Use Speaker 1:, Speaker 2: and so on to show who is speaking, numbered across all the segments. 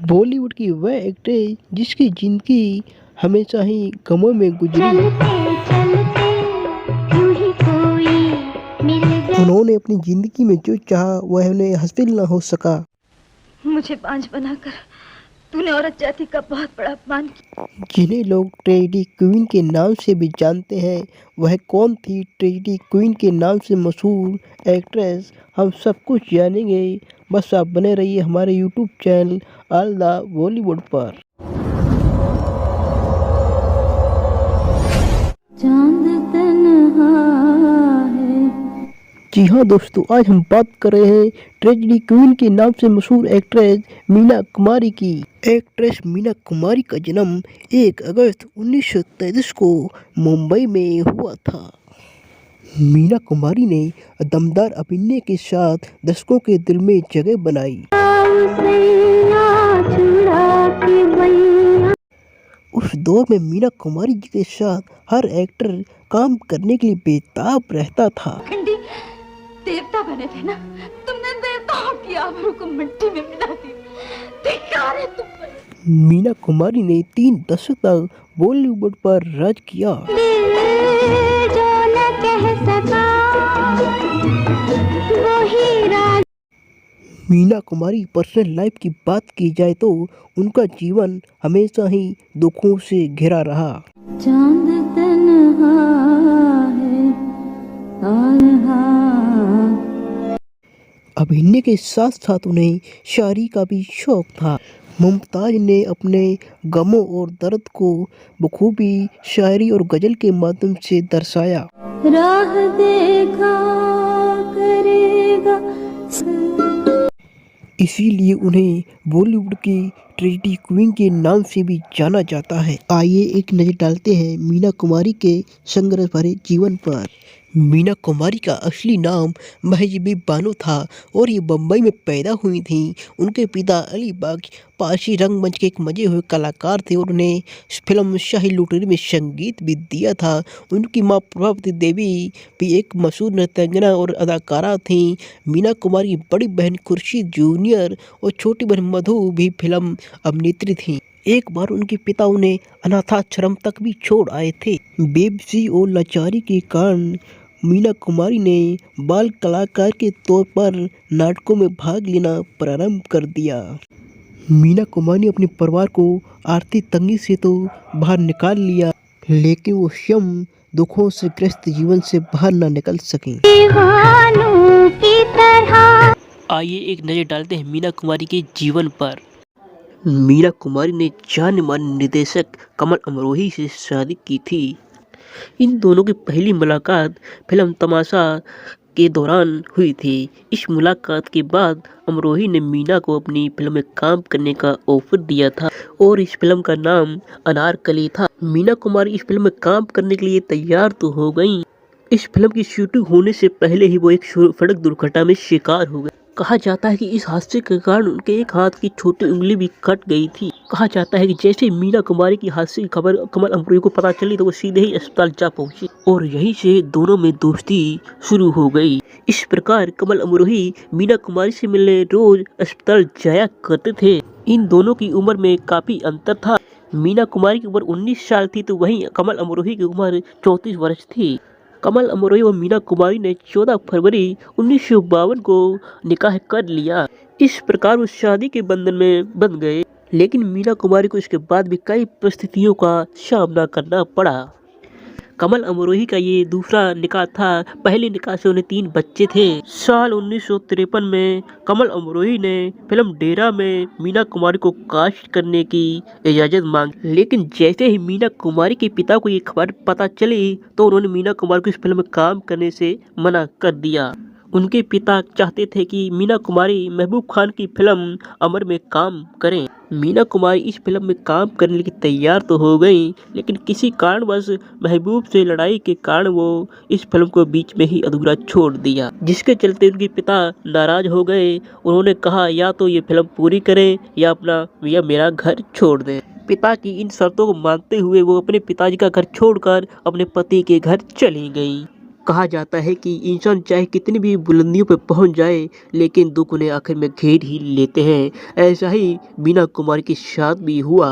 Speaker 1: बॉलीवुड की वह एक्ट्रेस जिसकी जिंदगी हमेशा ही गमों में गुजरी।
Speaker 2: चलते यूं ही कोई मिल गया।
Speaker 1: उन्होंने अपनी जिंदगी में जो चाहा वह उन्हें हासिल न हो सका।
Speaker 3: मुझे बांझ बनाकर तूने औरत जाति का बहुत बड़ा अपमान किया।
Speaker 1: जिन्हें लोग ट्रेजेडी क्वीन के नाम से भी जानते हैं, वह कौन थी ट्रेजेडी क्वीन के नाम से मशहूर एक्ट्रेस, हम सब कुछ जानेंगे। बस आप बने रहिए हमारे YouTube channel all the Bollywood पर।
Speaker 2: चांद तन्हा है।
Speaker 1: जी हाँ दोस्तों, आज हम बात कर रहे हैं ट्रेजेडी क्वीन के नाम से मशहूर एक्ट्रेस मीना कुमारी की। एक्ट्रेस मीना कुमारी का जन्म 1 अगस्त 1933 को मुंबई में हुआ था। मीना कुमारी ने दमदार अभिनय के साथ दर्शकों के दिल में जगह बनाई। उस दौर में मीना कुमारी जी के साथ हर एक्टर काम करने के लिए बेताब रहता था।
Speaker 3: देवता बने थे ना, तुमने देवताओं की आबरू को मिट्टी में मिला दिया। धिक्कार है तुम पर।
Speaker 1: मीना कुमारी ने 3 दशक तक बॉलीवुड पर राज किया।
Speaker 2: जो न कह सका वही राज।
Speaker 1: मीना कुमारी पर्सनल लाइफ की बात की जाए तो उनका जीवन हमेशा ही दुखों से घिरा रहा।
Speaker 2: चांद तन्हा है, तन्हा।
Speaker 1: अभिनय के साथ साथ उन्हें शायरी का भी शौक था। मुमताज ने अपने गमों और दर्द को बखूबी शायरी और गजल के माध्यम से दर्शाया।
Speaker 2: राह देखा करेगा।
Speaker 1: इसीलिए उन्हें बॉलीवुड की ट्रेजेडी क्वीन के नाम से भी जाना जाता है। आइए एक नज़र डालते हैं मीना कुमारी के संघर्ष भरे जीवन पर। मीना कुमारी का असली नाम महजबी बानो था और ये बम्बई में पैदा हुई थी। उनके पिता अलीबाग पारसी रंगमंच के एक मजे हुए कलाकार थे और उन्हें फिल्म शाही लुटेरी में संगीत भी दिया था। उनकी मां प्रभावती देवी भी एक मशहूर नृत्यांगना और अदाकारा थी। मीना कुमारी की बड़ी बहन खुर्शीद जूनियर और छोटी बहन मधु भी फिल्म अभिनेत्री थी। एक बार उनके पिता उन्हें अनाथाश्रम तक भी छोड़ आए थे। बेबसी और लाचारी के कारण मीना कुमारी ने बाल कलाकार के तौर पर नाटकों में भाग लेना प्रारंभ कर दिया। मीना कुमारी ने अपने परिवार को आर्थिक तंगी से तो बाहर निकाल लिया, लेकिन वो स्वयं दुखों से ग्रस्त जीवन से बाहर न निकल सके। आइए एक नज़र डालते हैं मीना कुमारी के जीवन पर। मीना कुमारी ने जाने माने निर्देशक कमल अमरोही से शादी की थी। इन दोनों की पहली मुलाकात फिल्म तमाशा के दौरान हुई थी। इस मुलाकात के बाद अमरोही ने मीना को अपनी फिल्म में काम करने का ऑफर दिया था और इस फिल्म का नाम अनारकली था। मीना कुमारी इस फिल्म में काम करने के लिए तैयार तो हो गई। इस फिल्म की शूटिंग होने से पहले ही वो एक सड़क दुर्घटना में शिकार हो गए। कहा जाता है कि इस हादसे के कारण उनके एक हाथ की छोटी उंगली भी कट गई थी। कहा जाता है कि जैसे मीना कुमारी की हादसे की खबर कमल अमरोही को पता चली तो वो सीधे ही अस्पताल जा पहुंची और यहीं से दोनों में दोस्ती शुरू हो गई। इस प्रकार कमल अमरोही मीना कुमारी से मिलने रोज अस्पताल जाया करते थे। इन दोनों की उम्र में काफी अंतर था। मीना कुमारी की उम्र 19 साल थी तो वहीं कमल अमरोही की उम्र 34 वर्ष थी। कमल अमरोही और मीना कुमारी ने 14 फरवरी 1952 को निकाह कर लिया। इस प्रकार वो शादी के बंधन में बंध गए, लेकिन मीना कुमारी को इसके बाद भी कई परिस्थितियों का सामना करना पड़ा। कमल अमरोही का ये दूसरा निकाह था। पहले निकाह से उन्हें 3 बच्चे थे। साल 1953 में कमल अमरोही ने फिल्म डेरा में मीना कुमारी को कास्ट करने की इजाजत मांगी, लेकिन जैसे ही मीना कुमारी के पिता को ये खबर पता चली तो उन्होंने मीना कुमारी को इस फिल्म में काम करने से मना कर दिया। उनके पिता चाहते थे कि मीना कुमारी महबूब खान की फिल्म अमर में काम करें। मीना कुमारी इस फिल्म में काम करने की तैयार तो हो गई, लेकिन किसी कारणवश महबूब से लड़ाई के कारण वो इस फिल्म को बीच में ही अधूरा छोड़ दिया, जिसके चलते उनके पिता नाराज हो गए। उन्होंने कहा या तो ये फिल्म पूरी करें या मेरा घर छोड़ दें। पिता की इन शर्तों को मानते हुए वो अपने पिताजी का घर छोड़कर अपने पति के घर चली गई। कहा जाता है कि इंसान चाहे कितनी भी बुलंदियों पर पहुंच जाए, लेकिन दुख उन्हें आखिर में घेर ही लेते हैं। ऐसा ही मीना कुमारी के साथ भी हुआ।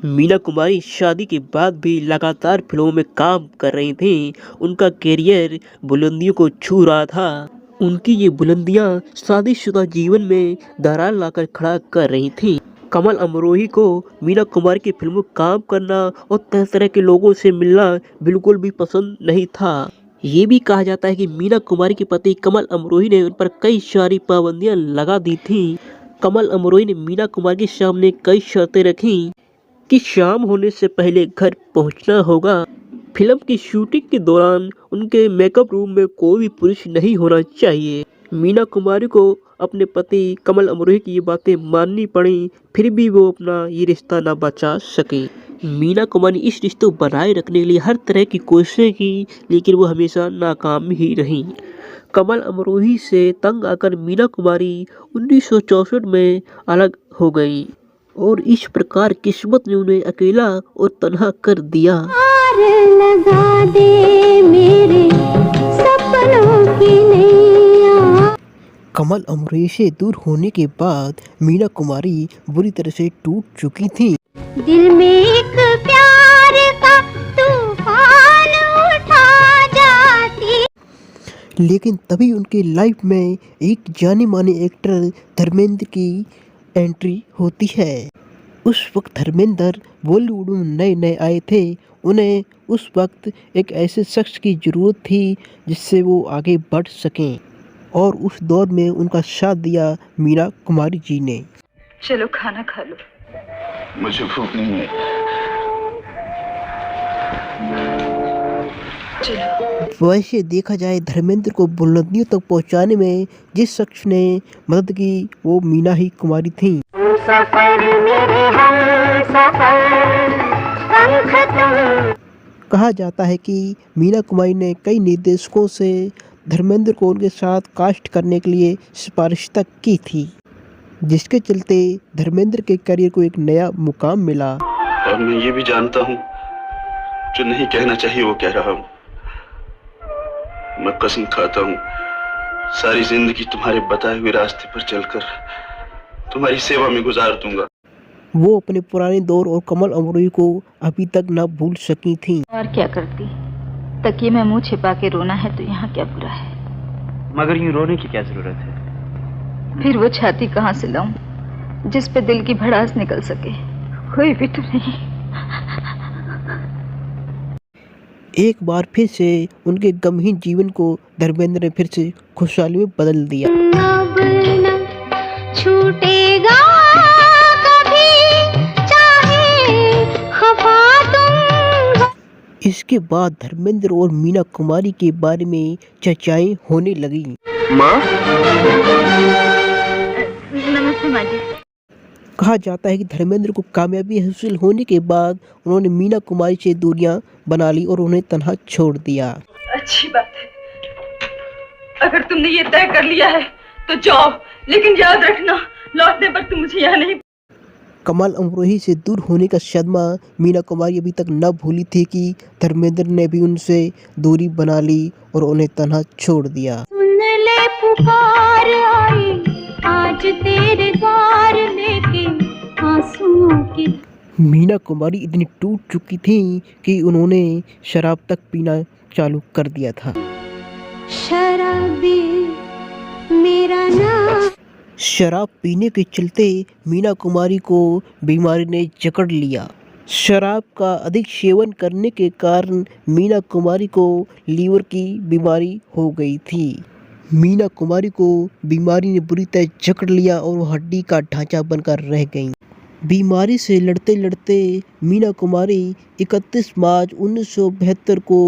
Speaker 1: मीना कुमारी शादी के बाद भी लगातार फिल्मों में काम कर रही थीं। उनका करियर बुलंदियों को छू रहा था। उनकी ये बुलंदियां शादीशुदा जीवन में दरार लाकर खड़ा कर रही थीं। कमल अमरोही को मीना कुमारी की फिल्मों में काम करना और तरह तरह के लोगों से मिलना बिल्कुल भी पसंद नहीं था। ये भी कहा जाता है कि मीना कुमारी के पति कमल अमरोही ने उन पर कई सारी पाबंदियां लगा दी थीं। कमल अमरोही ने मीना कुमारी के सामने कई शर्तें रखी कि शाम होने से पहले घर पहुंचना होगा। फिल्म की शूटिंग के दौरान उनके मेकअप रूम में कोई भी पुरुष नहीं होना चाहिए। मीना कुमारी को अपने पति कमल अमरोही की ये बातें माननी पड़ी, फिर भी वो अपना ये रिश्ता ना बचा सके। मीना कुमारी इस रिश्ते को बनाए रखने के लिए हर तरह की कोशिशें की, लेकिन वो हमेशा नाकाम ही रही। कमल अमरोही से तंग आकर मीना कुमारी 1964 में अलग हो गई और इस प्रकार किस्मत ने उन्हें अकेला और तन्हा कर दिया।
Speaker 2: लगा दे मेरे सपनों की नैया।
Speaker 1: कमल अमरोही से दूर होने के बाद मीना कुमारी बुरी तरह से टूट चुकी थी।
Speaker 2: दिल में एक प्यार का तूफान उठा जाती।
Speaker 1: लेकिन तभी उनके लाइफ में एक जाने माने एक्टर धर्मेंद्र की एंट्री होती है। उस वक्त धर्मेंद्र बॉलीवुड में नए नए आए थे। उन्हें उस वक्त एक ऐसे शख्स की ज़रूरत थी जिससे वो आगे बढ़ सकें, और उस दौर में उनका साथ दिया मीना कुमारी जी ने।
Speaker 3: चलो खाना खा लो।
Speaker 4: मुझे भूख नहीं है।
Speaker 3: चलो।
Speaker 1: वैसे देखा जाए धर्मेंद्र को बुलंदियों तक पहुंचाने में जिस शख्स ने मदद की वो मीना ही कुमारी थी। कहा जाता है कि मीना कुमारी ने कई निर्देशकों से धर्मेंद्र को उनके साथ कास्ट करने के लिए सिफारिश तक की थी, जिसके चलते धर्मेंद्र के करियर को एक नया मुकाम मिला।
Speaker 4: और मैं ये भी जानता हूँ जो नहीं कहना चाहिए वो कह रहा हूँ। मैं कसम खाता हूँ सारी जिंदगी तुम्हारे बताए हुए रास्ते पर चलकर तुम्हारी सेवा में गुजार दूंगा।
Speaker 1: वो अपने पुराने दौर और कमल अमरोही को अभी तक न भूल सकी थी।
Speaker 3: और क्या करती, तकिए में मुंह छिपा के रोना है तो यहाँ क्या बुरा है।
Speaker 5: मगर यूं रोने की क्या जरूरत है।
Speaker 3: फिर वो छाती कहाँ से लाऊं जिस पे दिल की भड़ास निकल सके। कोई भी तो नहीं।
Speaker 1: एक बार फिर से उनके गमहीन जीवन को धर्मेंद्र ने फिर से खुशहाली में बदल दिया।
Speaker 2: अब न छूटेगा कभी चाहे खफा तुम।
Speaker 1: इसके बाद धर्मेंद्र और मीना कुमारी के बारे में चर्चाएं होने लगी।
Speaker 4: माँ,
Speaker 3: नमस्ते माँ जी।
Speaker 1: कहा जाता है कि धर्मेंद्र को कामयाबी हासिल होने के बाद उन्होंने मीना कुमारी से दूरियां बना ली और उन्हें तन्हा छोड़ दिया।
Speaker 3: अच्छी बात है। अगर तुमने ये तय कर लिया है तो जाओ, लेकिन याद रखना लौटने पर तुम मुझे यहाँ नहीं।
Speaker 1: कमल अमरोही से दूर होने का सदमा मीना कुमारी अभी तक न भूली थी कि धर्मेंद्र ने भी उनसे दूरी बना ली और उन्हें तन्हा छोड़ दिया।
Speaker 2: सुन ले पुकार आई आज तेरे द्वार लेके आंसुओं की।
Speaker 1: मीना कुमारी इतनी टूट चुकी थी कि उन्होंने शराब तक पीना चालू कर दिया था।
Speaker 2: शराबी मेरा नाम।
Speaker 1: शराब पीने के चलते मीना कुमारी को बीमारी ने जकड़ लिया। शराब का अधिक सेवन करने के कारण मीना कुमारी को लीवर की बीमारी हो गई थी। मीना कुमारी को बीमारी ने बुरी तरह जकड़ लिया और वो हड्डी का ढांचा बनकर रह गईं। बीमारी से लड़ते लड़ते मीना कुमारी 31 मार्च 1972 को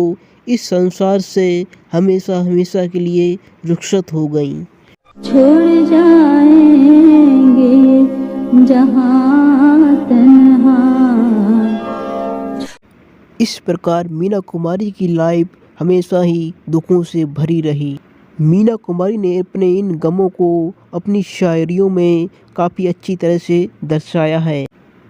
Speaker 1: इस संसार से हमेशा हमेशा के लिए रुखसत हो गईं।
Speaker 2: छोड़ जाएंगे जहां तन्हा।
Speaker 1: इस प्रकार मीना कुमारी की लाइफ हमेशा ही दुखों से भरी रही। मीना कुमारी ने अपने इन गमों को अपनी शायरियों में काफ़ी अच्छी तरह से दर्शाया है।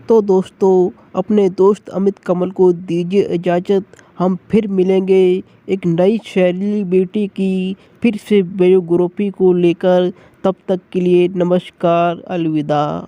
Speaker 1: तो दोस्तों, अपने दोस्त अमित कमल को दीजिए इजाज़त। हम फिर मिलेंगे एक नई सेलिब्रिटी की फिर से बायोग्राफी को लेकर। तब तक के लिए नमस्कार, अलविदा।